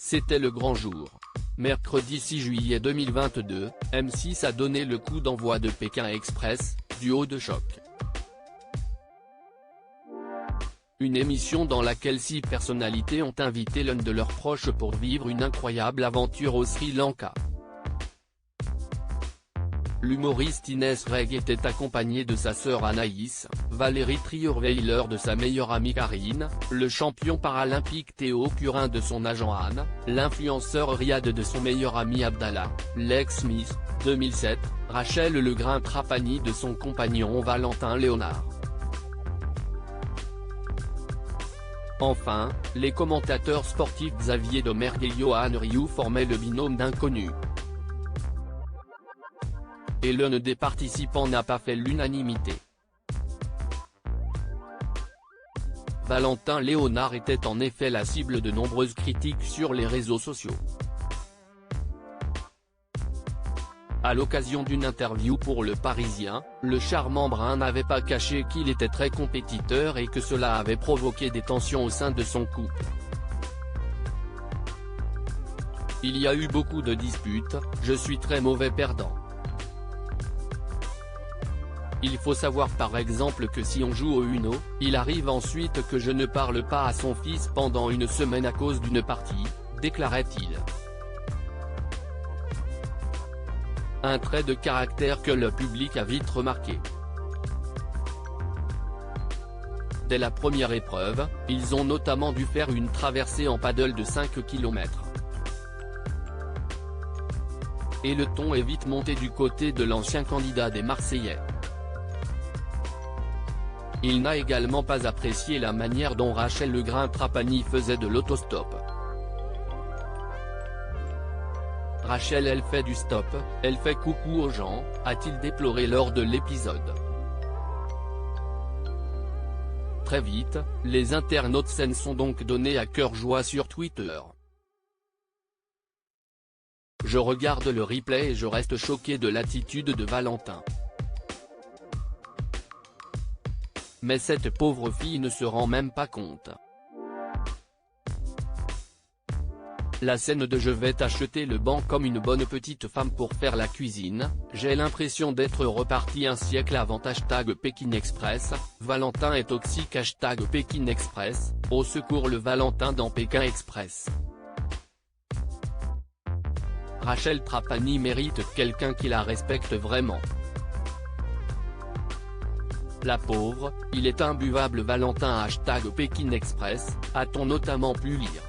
c'était le grand jour. Mercredi 6 juillet 2022, M6 a donné le coup d'envoi de Pékin Express, duo de choc. Une émission dans laquelle 6 personnalités ont invité l'un de leurs proches pour vivre une incroyable aventure au Sri Lanka. L'humoriste Inès Reg était accompagnée de sa sœur Anaïs, Valérie Trierweiler de sa meilleure amie Karine, le champion paralympique Théo Curin de son agent Anne, l'influenceur Riyad de son meilleur ami Abdallah, l'ex Miss 2007, Rachel Legrin Trapani de son compagnon Valentin Léonard. Enfin, les commentateurs sportifs Xavier Domergue et Johan Rioux formaient le binôme d'inconnus. Et l'un des participants n'a pas fait l'unanimité. Valentin Léonard était en effet la cible de nombreuses critiques sur les réseaux sociaux. À l'occasion d'une interview pour Le Parisien, le charmant brun n'avait pas caché qu'il était très compétiteur et que cela avait provoqué des tensions au sein de son couple. Il y a eu beaucoup de disputes, je suis très mauvais perdant. Il faut savoir par exemple que si on joue au Uno, il arrive ensuite que je ne parle pas à son fils pendant une semaine à cause d'une partie, déclarait-il. Un trait de caractère que le public a vite remarqué. Dès la première épreuve, ils ont notamment dû faire une traversée en paddle de 5 km. Et le ton est vite monté du côté de l'ancien candidat des Marseillais. Il n'a également pas apprécié la manière dont Rachel Legrin Trapani faisait de l'autostop. Rachel elle fait du stop, elle fait coucou aux gens, a-t-il déploré lors de l'épisode. Très vite, les internautes s'en sont donc donnés à cœur joie sur Twitter. Je regarde le replay et je reste choqué de l'attitude de Valentin. Mais cette pauvre fille ne se rend même pas compte. La scène de je vais t'acheter le banc comme une bonne petite femme pour faire la cuisine, j'ai l'impression d'être reparti un siècle avant #Pékin Express, Valentin est toxique #Pékin Express, au secours le Valentin dans Pékin Express. Rachel Trapani mérite quelqu'un qui la respecte vraiment. La pauvre, il est imbuvable Valentin #Pékin Express, a-t-on notamment pu lire.